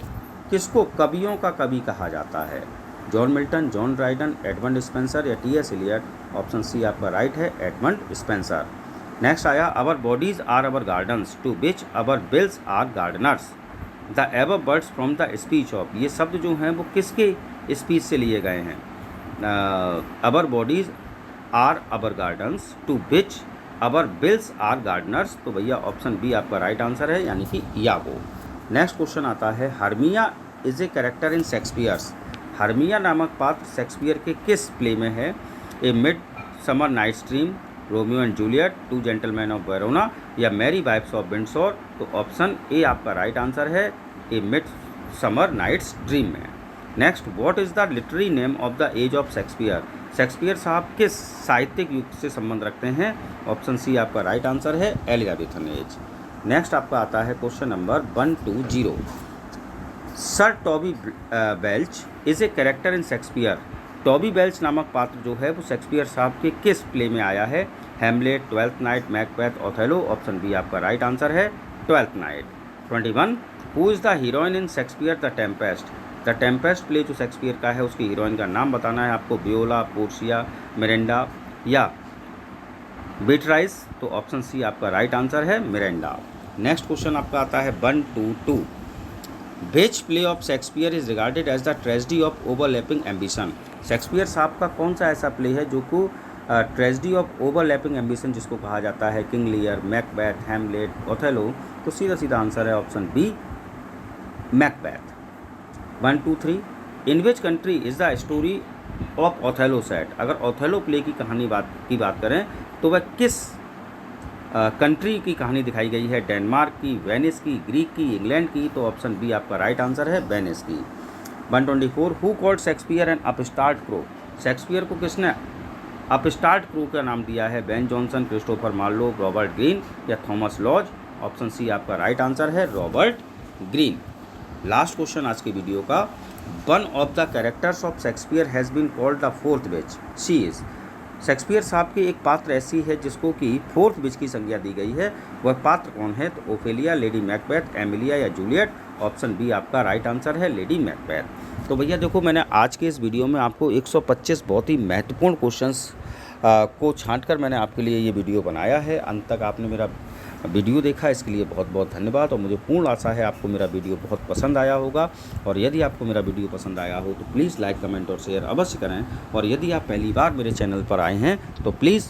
किसको कवियों का कवि कहा जाता है? John Milton, John Dryden, Edmund Spenser, या टी.एस. एलियट? ऑप्शन सी आपका राइट है, एडमंड स्पेंसर। नेक्स्ट आया, our bodies are our gardens to which our wills are gardeners, the above words from the speech of? ये शब्द जो हैं वो किसके स्पीच से लिए गए हैं? Our bodies are our gardens to which our wills are gardeners? तो भैया ऑप्शन बी आपका राइट आंसर है, यानी कि यागो। नेक्स्ट क्वेश्चन आता है, Hermia is a character in Shakespeare's? Hermia नामक पात्र शेक्सपियर के किस प्ले में है? A midsummer night's dream, Romeo and Juliet, two gentleman of Verona, या मैरी वाइफ्स ऑफ विंडसोर? तो ऑप्शन ए आपका राइट आंसर है, a midsummer night's dream में। Next, what is the literary name of the age of Shakespeare? Shakespeare साहब किस साहित्यिक युग से संबंध रखते हैं? ऑप्शन सी आपका राइट आंसर है, एलिजाबेथन एज। नेक्स्ट आपका आता है question number 120, sir Toby belch is a character in Shakespeare? Toby belch नामक पात्र जो है वो शेक्सपियर साहब के किस प्ले में आया है? Hamlet, Twelfth Night, Macbeth, Othello? Option B आपका राइट आंसर है, Twelfth Night. 21, who is the heroine in Shakespeare the Tempest? The Tempest play जो शेक्सपियर का है उसकी हीरोइन का नाम बताना है आपको, वियोला, पोर्शिया, मिरेंडा, या बेट्राइस? तो ऑप्शन सी आपका राइट आंसर है, मिरेंडा। नेक्स्ट क्वेश्चन आपका आता है 122, which play of Shakespeare is regarded as the tragedy of overlapping ambition? Shakespeare साहब का कौन सा ऐसा प्ले है जो को ट्रेजेडी ऑफ ओवरलैपिंग एम्बिशन जिसको कहा जाता है? King Lear, Macbeth, Hamlet, Othello? तो सीधा सीधा आंसर है option B, Macbeth. 123, in which country is the story of Othello set? अगर ओथेलो प्ले की बात करें तो वह किस कंट्री की कहानी दिखाई गई है? डेनमार्क की, वेनिस की, ग्रीक की, इंग्लैंड की? तो ऑप्शन बी आपका राइट आंसर है, वेनिस की। 124, who called Shakespeare an upstart crow? Shakespeare को किसने अपस्टार्ट क्रो का नाम दिया है? Ben Jonson, Christopher Marlowe, Robert Greene, या थॉमस लॉज? ऑप्शन सी आपका राइट आंसर है, रॉबर्ट ग्रीन। लास्ट क्वेश्चन आज की वीडियो का, one of the characters of Shakespeare has been called the fourth witch, she is? Shakespeare साहब की एक पात्र ऐसी है जिसको कि फोर्थ विच की संज्ञा दी गई है, वह पात्र कौन है? तो ओफेलिया, लेडी मैकबेथ, एमिलिया, या जूलियट? ऑप्शन बी आपका राइट आंसर है, लेडी मैकबेथ। तो भैया देखो, मैंने आज के इस वीडियो में आपको 125 बहुत ही महत्वपूर्ण क्वेश्चंस को छांटकर मैंने आपके लिए ये वीडियो बनाया है। अंत तक आपने मेरा वीडियो देखा, इसके लिए बहुत बहुत धन्यवाद। और मुझे पूर्ण आशा है आपको मेरा वीडियो बहुत पसंद आया होगा। और यदि आपको मेरा वीडियो पसंद आया हो तो प्लीज़ लाइक, कमेंट और शेयर अवश्य करें। और यदि आप पहली बार मेरे चैनल पर आए हैं तो प्लीज़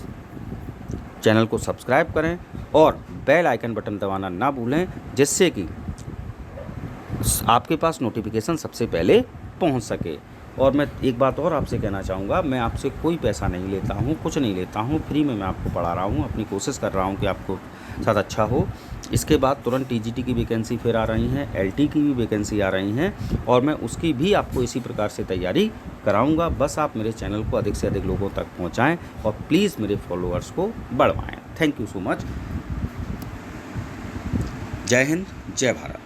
चैनल को सब्सक्राइब करें और बेल आइकन बटन दबाना ना भूलें, जिससे कि आपके पास नोटिफिकेशन सबसे पहले पहुंच सके। और मैं एक बात और आपसे कहना चाहूँगा, मैं आपसे कोई पैसा नहीं लेता हूँ, कुछ नहीं लेता हूँ, फ्री में मैं आपको पढ़ा रहा हूँ, अपनी कोशिश कर रहा हूँ कि आपको साथ अच्छा हो। इसके बाद तुरंत टीजीटी की वैकेंसी फिर आ रही हैं, एलटी की भी वैकेंसी आ रही हैं, और मैं उसकी भी आपको इसी प्रकार से तैयारी कराऊंगा। बस आप मेरे चैनल को अधिक से अधिक लोगों तक पहुंचाएं और प्लीज़ मेरे फॉलोअर्स को बढ़वाएं। Thank you so much. जय हिंद, जय भारत।